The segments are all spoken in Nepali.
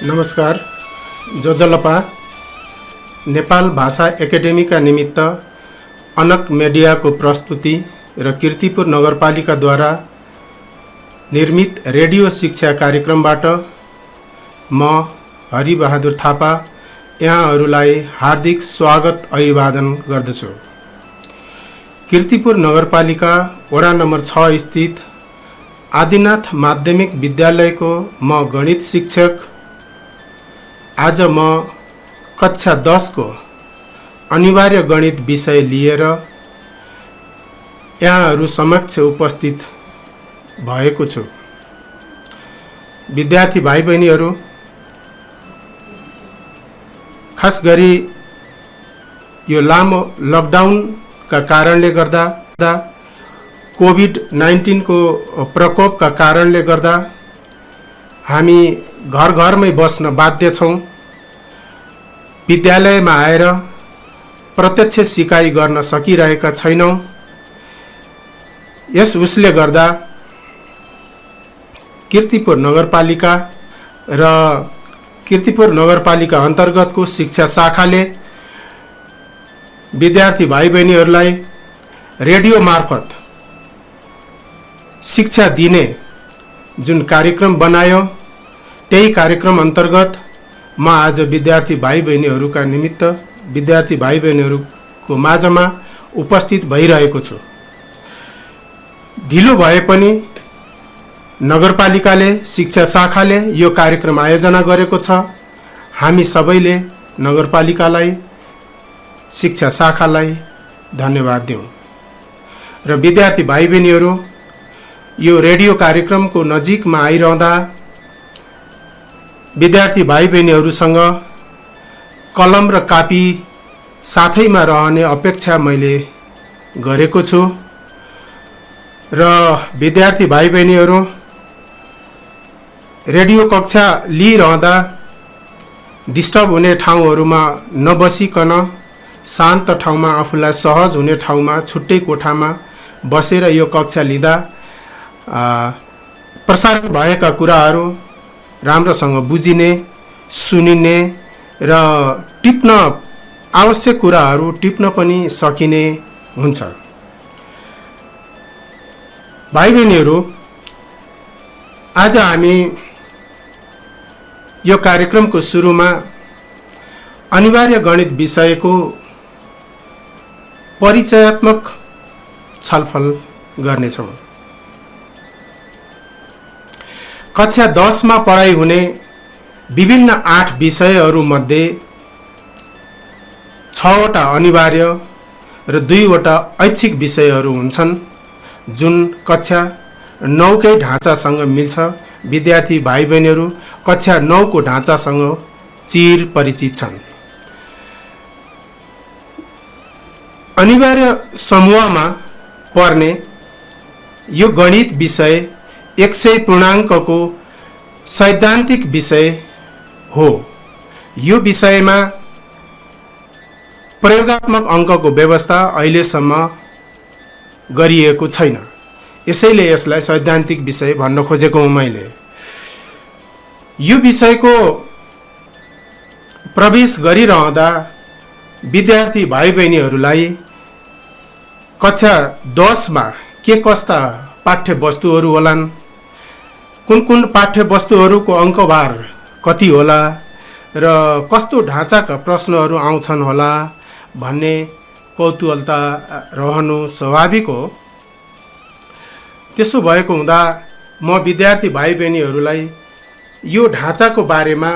नमस्कार। जोजलपा नेपाल भाषा एकेडेमीका निमित्त अनक मिडियाको प्रस्तुति र कीर्तिपुर नगरपालिकाद्वारा निर्मित रेडियो शिक्षा कार्यक्रमबाट म हरिबहादुर थापा यहाँहरूलाई हार्दिक स्वागत अभिवादन गर्दछु। कीर्तिपुर नगरपालिका वडा नम्बर 6 स्थित आदिनाथ माध्यमिक विद्यालयको म गणित शिक्षक। आज म कक्षा 10 को अनिवार्य गणित विषय लिएर यहाँहरू समक्ष उपस्थित भएको छु। विद्यार्थी भाइ बहिनीहरू, खास गरी यो लामो लकडाउनका कारणले गर्दा कोभिड-19 को प्रकोपका कारणले गर्दा हामी घर घरमै बस्न बाध्य छौं। विद्यालयमा आएर प्रत्यक्ष सिकाइ गर्न सकिरहेका छैनौं। यस उसले गर्दा कीर्तिपुर नगरपालिका र कीर्तिपुर नगरपालिका अन्तर्गतको शिक्षा शाखाले विद्यार्थी भाइ बहिनीहरूलाई रेडियो मार्फत शिक्षा दिने जुन कार्यक्रम बनायो, त्यही कार्यक्रम अन्तर्गत म आज विद्यार्थी भाइ बहिनीहरूका निमित्त विद्यार्थी भाइ बहिनीहरूको माझमा उपस्थित भइरहेको छु। ढिलो भए पनि नगरपालिकाले शिक्षा शाखाले यो कार्यक्रम आयोजना गरेको छ। हामी सबैले नगरपालिकालाई, शिक्षा शाखालाई धन्यवाद दिउँ। र विद्यार्थी भाइ बहिनीहरू, यो रेडियो कार्यक्रमको नजिकमा आइरहँदा विद्यार्थी भाइ बहिनीहरूसँग कलम र कापी साथैमा रहने अपेक्षा मैले गरेको छु। र विद्यार्थी भाइ बहिनीहरू, रेडियो कक्षा लिइरहँदा डिस्टर्ब हुने ठाउँहरूमा नबसिकन शान्त ठाउँमा, आफूलाई सहज हुने ठाउँमा, छुट्टै कोठामा बसेर यो कक्षा लिँदा प्रसारण भएका कुराहरू राम्रोसँग बुझिने, सुनिने र टिप्न आवश्यक कुराहरू टिप्न पनि सकिने हुन्छ। भाइ बहिनीहरू, आज हामी यो कार्यक्रमको सुरुमा अनिवार्य गणित विषयको परिचयात्मक छलफल गर्नेछौँ। कक्षा 10 मा पढाइ हुने विभिन्न 8 विषयहरूमध्ये 6 वटा अनिवार्य र 2 वटा ऐच्छिक विषयहरू हुन्छन्, जुन कक्षा 9 कै ढाँचासँग मिल्छ। विद्यार्थी भाइ बहिनीहरू कक्षा 9 को ढाँचासँग चिर परिचित छन्। अनिवार्य समूहमा पर्ने यो गणित विषय 100 पूर्णाङ्कको सैद्धान्तिक विषय हो। यो विषयमा प्रयोगात्मक अङ्कको व्यवस्था अहिलेसम्म गरिएको छैन। यसैले यसलाई सैद्धान्तिक विषय भन्न खोजेको हुँ मैले। यो विषयको प्रवेश गरिरहँदा विद्यार्थी भाइ बहिनीहरूलाई कक्षा 10 मा के कस्ता पाठ्य वस्तुहरू होलान्, कुन पाठ्य वस्तुहरूको अङ्कभार कति होला र कस्तो ढाँचाका प्रश्नहरू आउँछन् होला भन्ने कौतूहलता रहनु स्वाभाविक हो। त्यसो भएको हुँदा म विद्यार्थी भाइ बहिनीहरूलाई यो ढाँचाको बारेमा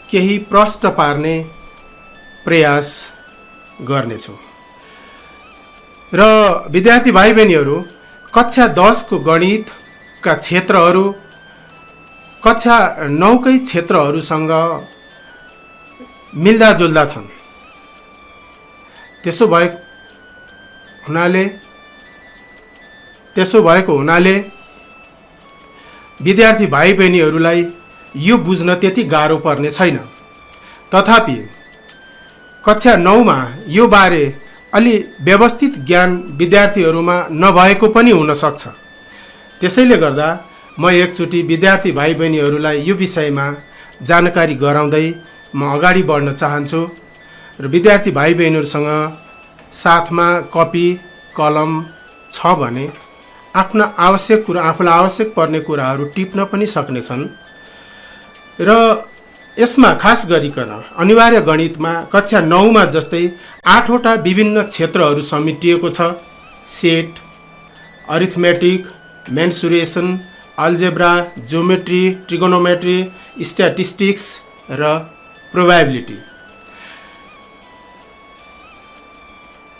केही प्रश्न पार्ने प्रयास गर्नेछु। र विद्यार्थी भाइ बहिनीहरू, कक्षा 10 को गणितका क्षेत्रहरू कक्षा 9 कै क्षेत्रहरूसँग मिल्दाजुल्दा छन्। त्यसो भएको हुनाले विद्यार्थी भाइ बहिनीहरूलाई यो बुझ्न त्यति गाह्रो पर्ने छैन। तथापि कक्षा 9 मा यो बारे अलि व्यवस्थित ज्ञान विद्यार्थीहरूमा नभएको पनि हुन सक्छ। त्यसैले गर्दा म एकचोटि विद्यार्थी भाइ बहिनीहरूलाई यो विषयमा जानकारी गराउँदै म अगाडि बढ्न चाहन्छु र विद्यार्थी भाइ बहिनीहरूसँग साथमा कपी कलम छ भने आफ्ना आवश्यक कुरा आफूलाई आवश्यक पर्ने कुराहरू टिप्न पनि सक्नेछन् र यसमा खास गरिकन अनिवार्य गणितमा कक्षा 9 मा जस्तै 8 वटा विभिन्न क्षेत्रहरू समेटिएको छ। Set, arithmetic, mensuration, algebra, geometry, trigonometry, statistics र प्रोबेबिलिटी।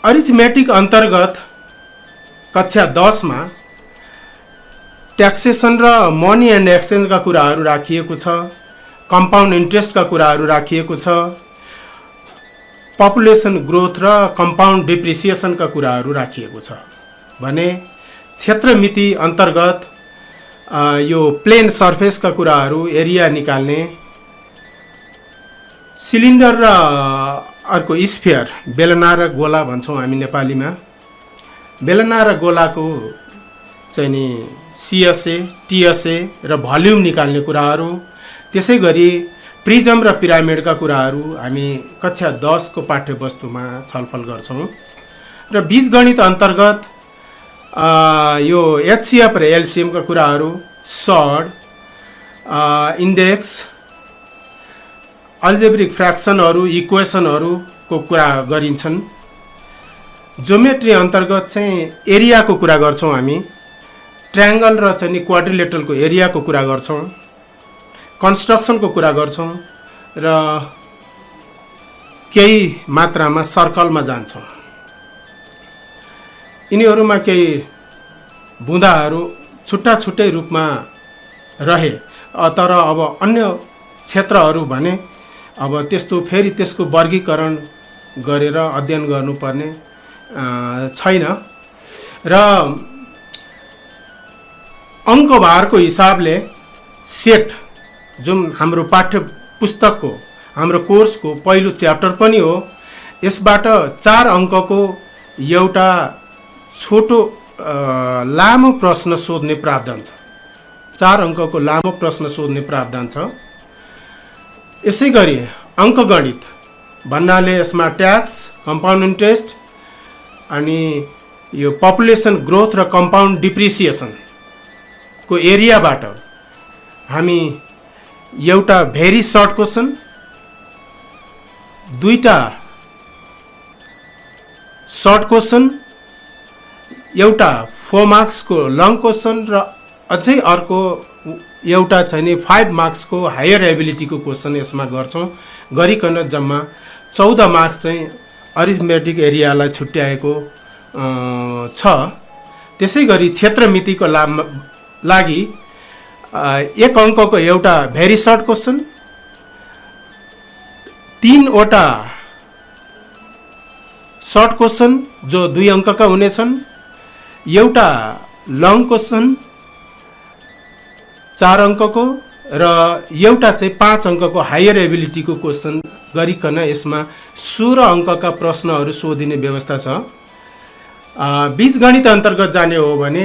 अरिथमेटिक अन्तर्गत कक्षा 10 मा ट्याक्सेसन र मनी एन्ड एक्सचेन्जका कुराहरू राखिएको छ, कम्पाउन्ड इन्ट्रेस्टका कुराहरू राखिएको छ, पपुलेसन ग्रोथ र कम्पाउन्ड डिप्रिसिएसनका कुराहरू राखिएको छ भने क्षेत्रमिति अन्तर्गत यो प्लेन सर्फेसका कुराहरू, एरिया निकाल्ने, सिलिन्डर र अर्को स्फियर, बेलना र गोला भन्छौँ हामी नेपालीमा, बेलना र गोलाको चाहिँ नि सीएसए, टीएसए र भल्युम निकाल्ने कुराहरू, त्यसै गरी प्रिजम र पिरामिडका कुराहरू हामी कक्षा 10 को पाठ्यवस्तुमा छलफल गर्छौँ र बीजगणित अन्तर्गत यो एचसीएफ र एलसीएमका कुराहरू, सर्ड, इन्डेक्स, अल्जेब्रिक फ्र्याक्सनहरू, इक्वेसनहरूको कुरा गरिन्छन्। ज्योमेट्री अन्तर्गत चाहिँ एरियाको कुरा गर्छौँ हामी, ट्रायंगल र चाहिँ नि क्वाड्रिलेटरलको एरियाको कुरा गर्छौँ, कन्स्ट्रक्सनको कुरा गर्छौँ र केही मात्रामा सर्कलमा जान्छौँ। यिनीहरूमा केही बुँदाहरू छुट्टा छुट्टै रूपमा रहे, तर अब अन्य क्षेत्रहरू भने अब त्यस्तो फेरि त्यसको वर्गीकरण गरेर अध्ययन गर्नुपर्ने छैन र अङ्कभारको हिसाबले सेट जुन हाम्रो पाठ्य पुस्तकको हाम्रो कोर्सको पहिलो च्याप्टर पनि हो, यसबाट 4 अङ्कको एउटा छोटो लामो प्रश्न सोध्ने प्रावधान छ। 4 अङ्कको लामो प्रश्न सोध्ने प्रावधान छ। यसै गरी अङ्कगणित भन्नाले यसमा ट्याक्स, कम्पाउन्ड इन्ट्रेस्ट अनि यो पपुलेसन ग्रोथ र कम्पाउन्ड डिप्रिसिएसन को एरियाबाट हामी एउटा भेरी सर्ट क्वेसन, 2टा सर्ट क्वेसन, एउटा 4 मार्क्सको लङ क्वेसन र अझै अर्को एउटा चाहिँ नि 5 मार्क्सको हायर एबिलिटीको क्वेसन यसमा गर्छौँ। गरिकन जम्मा 14 मार्क्स चाहिँ अरिथमेटिक एरियालाई छुट्याएको छ। त्यसै गरी क्षेत्रमितिको लागि 1 अङ्कको एउटा भेरी सर्ट क्वेसन, 3 वटा सर्ट क्वेसन जो 2 अङ्कका हुनेछन्, एउटा लङ क्वेसन 4 अङ्कको र एउटा चाहिँ 5 अङ्कको हायर एबिलिटीको क्वेसन गरिकन यसमा 16 अङ्कका प्रश्नहरू सोधिने व्यवस्था छ। बीजगणित अन्तर्गत जाने हो भने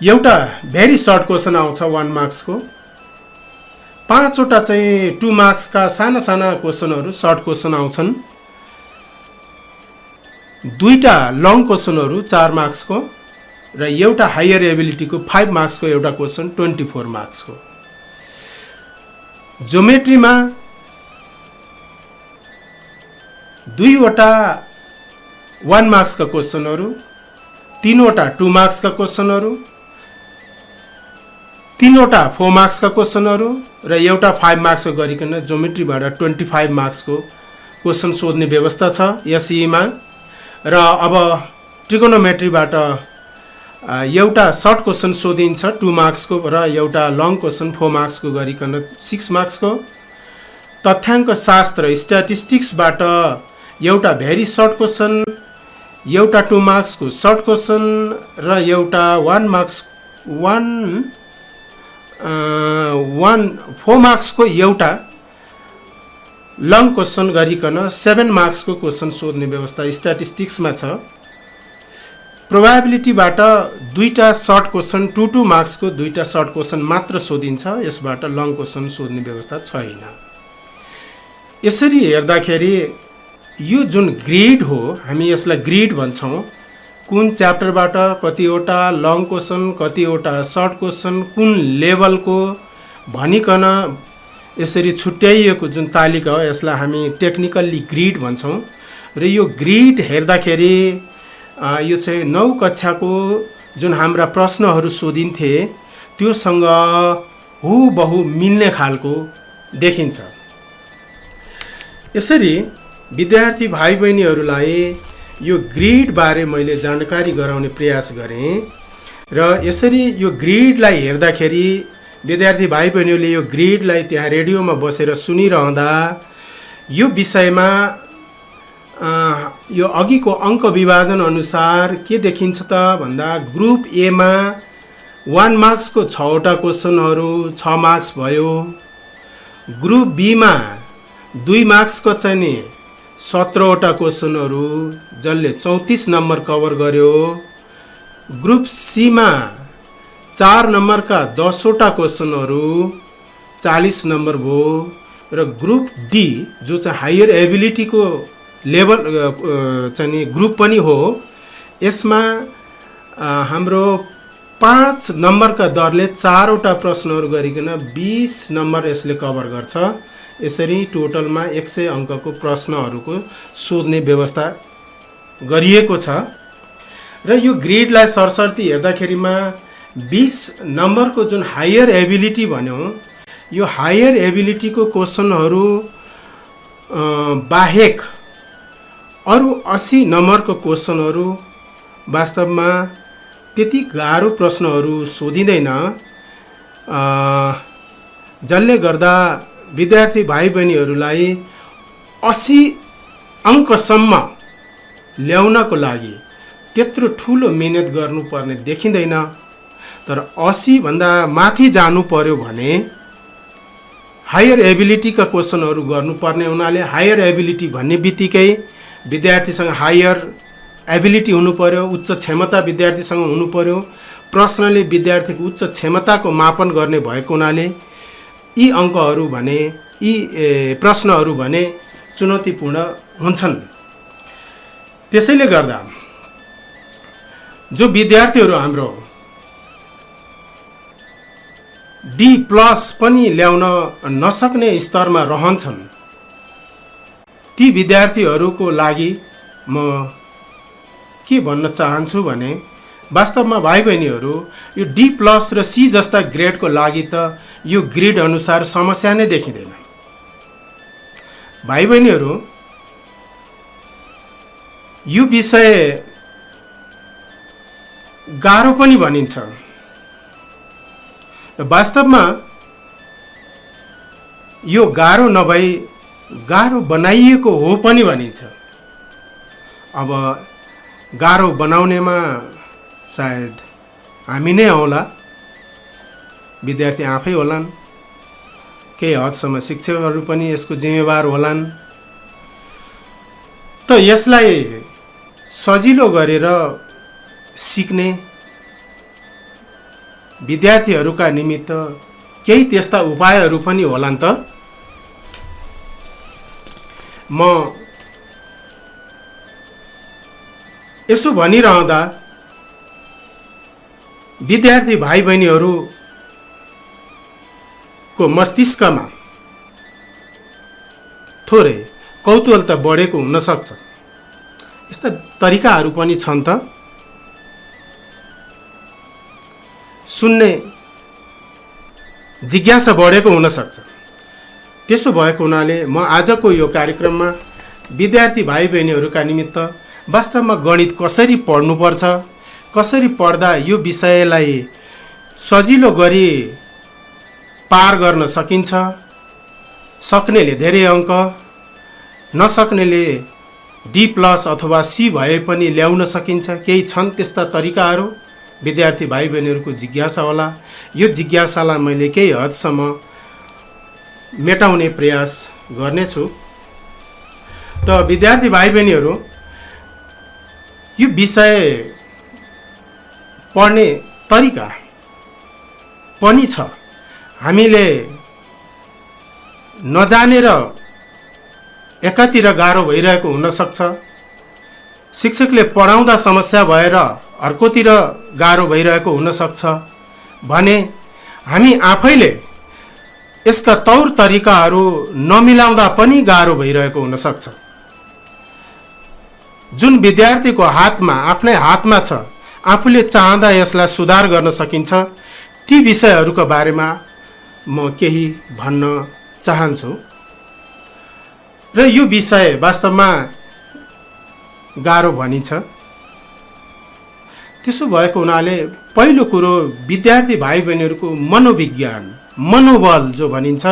एउटा भेरी सर्ट क्वेसन आउँछ 1 मार्क्सको, 5 वटा चाहिँ 2 मार्क्सका साना साना क्वेसनहरू सर्ट क्वेसन आउँछन्, 2टा लङ क्वेसनहरू 4 मार्क्सको र एउटा हायर एबिलिटीको 5 मार्क्सको एउटा क्वेसन 24 मार्क्सको। ज्योमेट्रीमा 2 वटा 1 मार्क्सका क्वेसनहरू, 3 वटा 2 मार्क्सका क्वेसनहरू, 3 वटा 4 मार्क्सका क्वेसनहरू र एउटा 5 मार्क्सको गरिकन ज्योमेट्रीबाट 25 मार्क्सको क्वेसन सोध्ने व्यवस्था छ एसईमा। र अब ट्रिगोनोमेट्रीबाट एउटा सर्ट क्वेसन सोधिन्छ 2 मार्क्सको र एउटा लङ क्वेसन 4 मार्क्सको गरिकन 6 मार्क्सको। तथ्याङ्क शास्त्र स्ट्याटिस्टिक्सबाट एउटा भेरी सर्ट क्वेसन, एउटा 2 मार्क्सको सर्ट क्वेसन र एउटा 4 मार्क्सको एउटा लङ क्वेसन गरिकन 7 मार्क्सको क्वेसन सोध्ने व्यवस्था स्ट्याटिस्टिक्समा छ। प्रोबेबिलिटीबाट दुईटा सर्ट क्वेसन 2 मार्क्सको दुईटा सर्ट क्वेसन मात्र सोधिन्छ, यसबाट लङ क्वेसन सोध्ने व्यवस्था छैन। यसरी हेर्दाखेरि यो जुन ग्रेड हो, हामी यसलाई ग्रेड भन्छौँ, कुन च्याप्टरबाट कतिवटा लङ क्वेसन, कतिवटा सर्ट क्वेसन, कुन लेभलको भनिकन यसरी छुट्याइएको जुन तालिका हो, यसलाई हामी टेक्निकल्ली ग्रेड भन्छौँ। र यो ग्रेड हेर्दाखेरि यो चाहिँ 9 कक्षाको जुन हाम्रा प्रश्नहरू सोधिन्थे त्योसँग हुबहु मिल्ने खालको देखिन्छ। यसरी विद्यार्थी भाइ बहिनीहरूलाई यो ग्रेड बारे मैले जानकारी गराउने प्रयास गरेँ र यसरी यो ग्रेडलाई हेर्दाखेरि विद्यार्थी भाइ बहिनीहरूले यो ग्रेडलाई त्यहाँ रेडियोमा बसेर सुनिरहँदा यो विषयमा यो अघिको अङ्क विभाजन अनुसार के देखिन्छ त भन्दा ग्रुप ए मा 1 मार्क्सको 6वटा क्वेसनहरू 6 मार्क्स भयो। ग्रुप बी मा 2 मार्क्सको चाहिँ नि 17वटा क्वेसनहरू जसले 34 नम्बर कभर गर्यो। ग्रुप सी मा 4 नम्बरका 10वटा क्वेसनहरू 40 नम्बर भयो। र ग्रुप डी जो चाहिँ हायर एबिलिटीको लेभल चाहिँ ग्रुप पनि हो, यसमा हाम्रो 5 नम्बरका दरले 4वटा प्रश्नहरू गरिकन 20 नम्बर यसले कभर गर्छ। यसरी टोटलमा 100 अङ्कको प्रश्नहरूको सोध्ने व्यवस्था गरिएको छ। र यो ग्रेडलाई सरसर्ती हेर्दाखेरिमा 20 नम्बरको जुन हायर एबिलिटी भन्यौँ, यो हायर एबिलिटीको क्वेसनहरू बाहेक अरू 80 नम्बरको क्वेसनहरू वास्तवमा त्यति गाह्रो प्रश्नहरू सोधिँदैन, जसले गर्दा विद्यार्थी भाइ बहिनीहरूलाई 80 अङ्कसम्म ल्याउनको लागि त्यत्रो ठुलो मेहनत गर्नुपर्ने देखिँदैन। तर 80 भन्दा माथि जानु पर्यो भने हायर एबिलिटीका क्वेसनहरू गर्नुपर्ने हुनाले हायर एबिलिटी भन्ने बित्तिकै विद्यार्थीसँग हायर एबिलिटी हुनु पर्यो, उच्च क्षमता विद्यार्थीसँग हुनु पर्यो। प्रश्नले विद्यार्थीको उच्च क्षमताको मापन गर्ने भएको हुनाले यी अङ्कहरू भने यी प्रश्नहरू भने चुनौतीपूर्ण हुन्छन्। त्यसैले गर्दा जो विद्यार्थीहरू हाम्रो D+ पनि ल्याउन नसक्ने स्तरमा रहन्छन्, ती विद्यार्थीहरूको लागि म के भन्न चाहन्छु भने वास्तवमा भाइ बहिनीहरू यो D+ र C जस्ता ग्रेडको लागि त यो ग्रेड अनुसार समस्या नै देखिँदैन। भाइ बहिनीहरू यो विषय गाह्रो पनि भनिन्छ, वास्तवमा यो गाह्रो नभई गाह्रो बनाइएको हो पनि भनिन्छ। अब गाह्रो बनाउनेमा सायद हामी नै होला, विद्यार्थी आफै होलान्, केही हदसम्म शिक्षकहरू पनि यसको जिम्मेवार होलान्। त यसलाई सजिलो गरेर सिक्ने विद्यार्थीहरूका निमित्त केही त्यस्ता उपायहरू पनि होलान् त। म यसो भनिरहँदा विद्यार्थी भाइ बहिनीहरूको मस्तिष्कमा थोरै कौतूहल त बढेको हुनसक्छ। यस्ता तरिकाहरू पनि छन् त। सुन्ने जिज्ञासा बढेको हुनसक्छ। त्यसो भएको हुनाले म आजको यो कार्यक्रममा विद्यार्थी भाइ बहिनीहरूका निमित्त वास्तवमा गणित कसरी पढ्नुपर्छ, कसरी पढ्दा यो विषयलाई सजिलो गरी पार गर्न सकिन्छ, सक्नेले धेरै अङ्क, नसक्नेले D+ अथवा C भए पनि ल्याउन सकिन्छ, केही छन् त्यस्ता तरिकाहरू। विद्यार्थी भाइ बहिनीहरूको जिज्ञासा होला। यो जिज्ञासालाई मैले केही हदसम्म मेटाउने प्रयास गर्नेछु। त विद्यार्थी भाइ बहिनीहरू यो विषय पढ्ने तरिका पनि छ। हामीले नजानेर एकातिर गाह्रो भइरहेको हुन सक्छ, शिक्षकले पढाउँदा समस्या भएर अर्कोतिर गाह्रो भइरहेको हुन सक्छ भने हामी आफैले यसका तौर तरिकाहरू नमिलाउँदा पनि गाह्रो भइरहेको हुन सक्छ। जुन विद्यार्थीको हातमा आफ्नै हातमा छ, आफूले चाहँदा यसलाई सुधार गर्न सकिन्छ, ती विषयहरूका बारेमा म केही भन्न चाहन्छु। र यो विषय वास्तवमा गाह्रो भनिन्छ। त्यसो भएको हुनाले पहिलो कुरो विद्यार्थी भाइ बहिनीहरूको मनोविज्ञान, मनोबल जो भनिन्छ,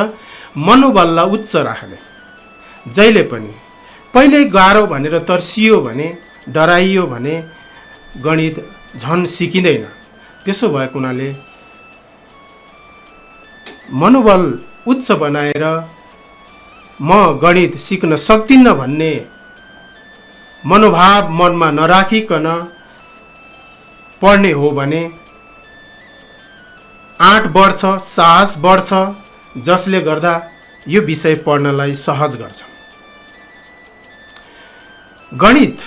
मनोबललाई उच्च राख्ने। जहिले पनि पहिले गाह्रो भनेर तर्सियो भने, डराइयो भने गणित झन् सिकिँदैन। त्यसो भएको हुनाले मनोबल उच्च बनाएर म गणित सिक्न सक्दिनँ भन्ने मनोभाव मनमा नराखिकन पढ्ने हो भने 8 बढ्छ, साहस बढ्छ, जसले गर्दा यो विषय पढ्नलाई सहज गर्छ। गणित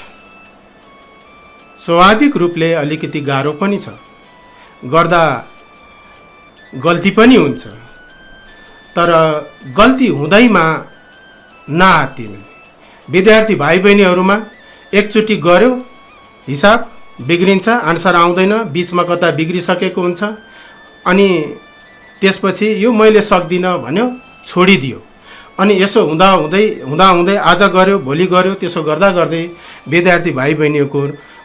स्वाभाविक रूपले अलिकति गाह्रो पनि छ, गर्दा गल्ती पनि हुन्छ, तर गल्ती हुँदैमा नआत्तिने। विद्यार्थी भाइ बहिनीहरूमा एकचोटि गर्यो हिसाब बिग्रिन्छ, आन्सर आउँदैन, बीचमा कता बिग्रिसकेको हुन्छ, अनि त्यसपछि यो मैले सक्दिनँ भन्यो, छोडिदियो। अनि यसो हुँदा हुँदै आज गर्यो, भोलि गर्यो, त्यसो गर्दा गर्दै विद्यार्थी भाइ बहिनीको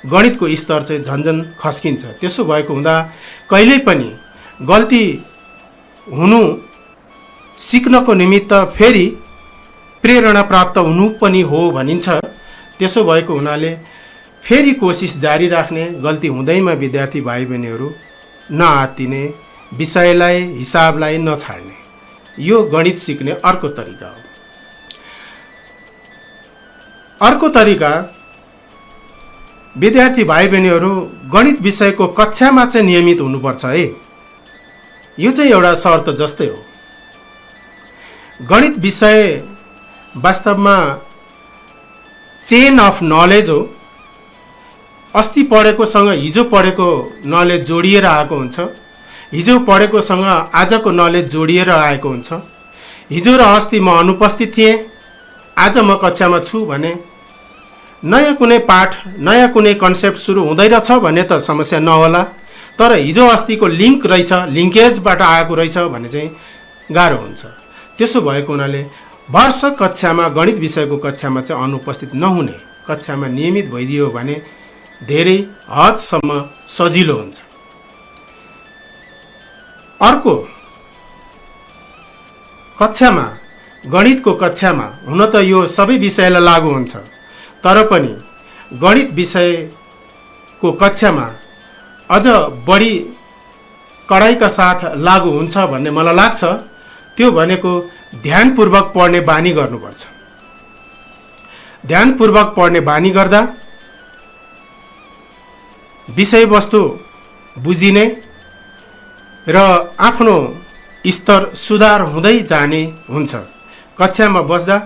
गणितको स्तर चाहिँ झन्झन खस्किन्छ। त्यसो भएको हुँदा कहिल्यै पनि गल्ती हुनु सिक्नको निमित्त फेरि प्रेरणा प्राप्त हुनु पनि हो भनिन्छ। त्यसो भएको हुनाले फेरि कोसिस जारी राख्ने, गल्ती हुँदैमा विद्यार्थी भाइ बहिनीहरू नआत्तिने, विषयलाई हिसाबलाई नछाड्ने, यो गणित सिक्ने अर्को तरिका हो। अर्को तरिका, विद्यार्थी भाइ बहिनीहरू गणित विषयको कक्षामा चाहिँ नियमित हुनुपर्छ है। यो चाहिँ एउटा शर्त जस्तै हो। गणित विषय वास्तवमा चेन अफ नलेज हो। अस्ति पढेकोसँग हिजो पढेको नलेज जोडिएर आएको हुन्छ, हिजो पढेकोसँग आजको नलेज जोडिएर आएको हुन्छ। हिजो र अस्ति म अनुपस्थित थिएँ, आज म कक्षामा छु भने नयाँ कुनै पाठ, नयाँ कुनै कन्सेप्ट सुरु हुँदैछ भने त समस्या नहोला, तर हिजो अस्तिको लिङ्क रहेछ, लिङ्केजबाट आएको रहेछ भने चाहिँ गाह्रो हुन्छ। त्यसो भएको हुनाले वर्ष कक्षामा, गणित विषयको कक्षामा चाहिँ अनुपस्थित नहुने, कक्षामा नियमित भइदियो भने धेरै हदसम्म सजिलो हुन्छ। अर्को, कक्षामा, गणितको कक्षामा, हुन त यो सबै विषयलाई लागू हुन्छ, तर पनि गणित विषयको कक्षामा अझ बढी कडाइका साथ लागू हुन्छ भन्ने मलाई लाग्छ। त्यो भनेको ध्यानपूर्वक पढ्ने बानी गर्नुपर्छ। ध्यानपूर्वक पढ्ने बानी गर्दा विषयवस्तु बुझिने र आफ्नो स्तर सुधार हुँदै जाने हुन्छ। कक्षामा बस्दा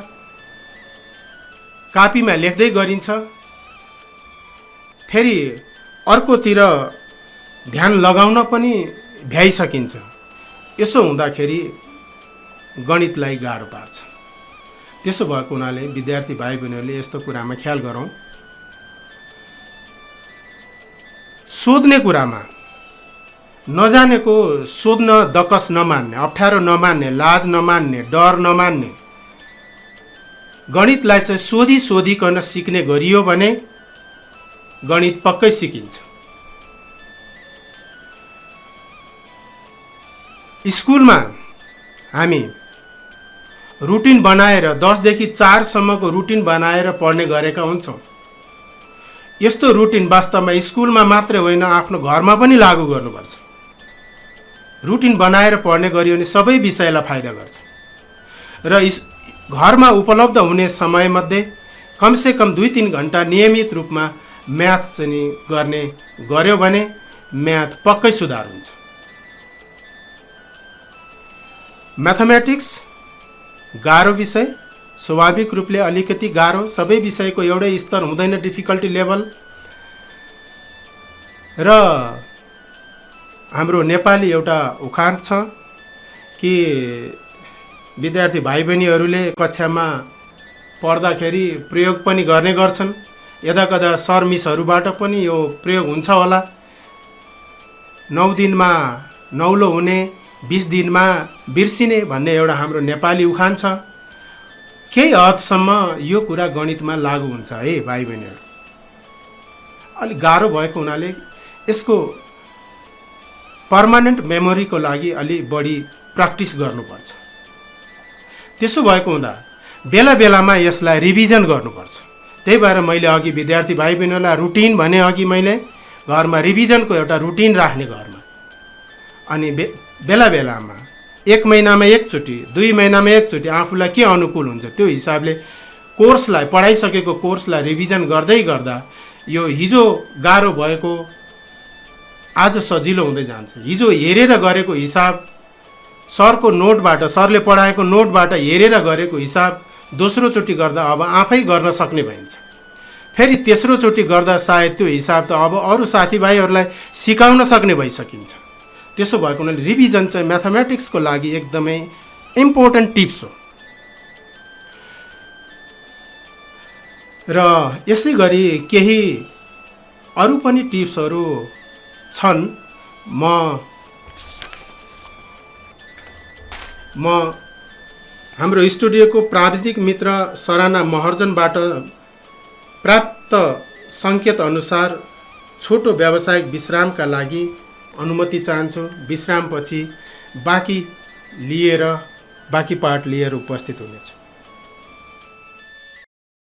कापीमा लेख्दै गरिन्छ, फेरि अर्कोतिर ध्यान लगाउन पनि भ्याइसकिन्छ। यसो हुँदाखेरि गणितलाई गाह्रो पार्छ। त्यसो भएको हुनाले विद्यार्थी भाइ बहिनीहरूले यस्तो कुरामा ख्याल गरौँ। सोध्ने कुरामा नजानेको सोध्न दकस नमान्ने, अप्ठ्यारो नमान्ने, लाज नमान्ने, डर नमान्ने, गणितलाई चाहिँ सोधिकन सिक्ने गरियो भने गणित पक्कै सिकिन्छ। स्कुलमा हामी रुटिन बनाएर 10 देखि 4 सम्मको रुटिन बनाएर पढ्ने गरेका हुन्छौँ। यस्तो रुटिन वास्तवमा स्कुलमा मात्रै होइन, आफ्नो घरमा पनि लागू गर्नुपर्छ। रुटिन बनाएर पढ्ने गरियो भने सबै विषयलाई फाइदा गर्छ। र घरमा उपलब्ध हुने समयमध्ये कमसेकम 2-3 घण्टा नियमित रूपमा म्याथ चाहिँ गर्ने गर्यो भने म्याथ पक्कै सुधार हुन्छ। म्याथमेटिक्स गाह्रो विषय, स्वाभाविक रूपले अलिकति गाह्रो, सबै विषयको एउटै स्तर हुँदैन, डिफिकल्टी लेभल। र हाम्रो नेपाली एउटा उखान छ कि विद्यार्थी भाइ बहिनीहरूले कक्षामा पढ्दाखेरि प्रयोग पनि गर्ने गर्छन्, यदा कदा सर मिसहरूबाट पनि यो प्रयोग हुन्छ होला। 9 दिनमा नौलो हुने, 20 दिनमा बिर्सिने भन्ने एउटा हाम्रो नेपाली उखान छ। केही हदसम्म यो कुरा गणितमा लागू हुन्छ है भाइ बहिनीहरू। अलिक गाह्रो भएको हुनाले यसको पर्मानेन्ट मेमोरीको लागि अलि बढी प्र्याक्टिस गर्नुपर्छ। त्यसो भएको हुँदा बेला बेलामा यसलाई रिभिजन गर्नुपर्छ। त्यही भएर मैले अघि विद्यार्थी भाइ बहिनीहरूलाई रुटिन भने, अघि मैले घरमा रिभिजनको एउटा रुटिन राख्ने घरमा, अनि बेला बेलामा 1 महिनामा एकचोटि, 2 महिनामा एकचोटि आफूलाई के अनुकूल हुन्छ त्यो हिसाबले कोर्सलाई, पढाइसकेको कोर्सलाई रिभिजन गर्दै गर्दा यो हिजो गाह्रो भएको आज सजिलो हुँदै जान्छ। हिजो हेरेर गरेको हिसाब, सरको नोटबाट, सरले पढाएको नोटबाट हेरेर गरेको हिसाब दोस्रोचोटि गर्दा अब आफै गर्न सक्ने भइन्छ। फेरि तेस्रोचोटि गर्दा सायद त्यो हिसाब त अब अरू साथीभाइहरूलाई सिकाउन सक्ने भइसकिन्छ। त्यसो भएको हुनाले रिभिजन चाहिँ म्याथमेटिक्सको लागि एकदमै इम्पोर्टेन्ट टिप्स हो। र यसै गरी केही अरू पनि टिप्सहरू छन्। म हाम्रो स्टुडियोको प्राविधिक मित्र सराना महर्जनबाट प्राप्त सङ्केत अनुसार छोटो व्यावसायिक विश्रामका लागि अनुमति चाहन्छु। विश्रामपछि बाँकी पाठ लिएर उपस्थित हुनेछु।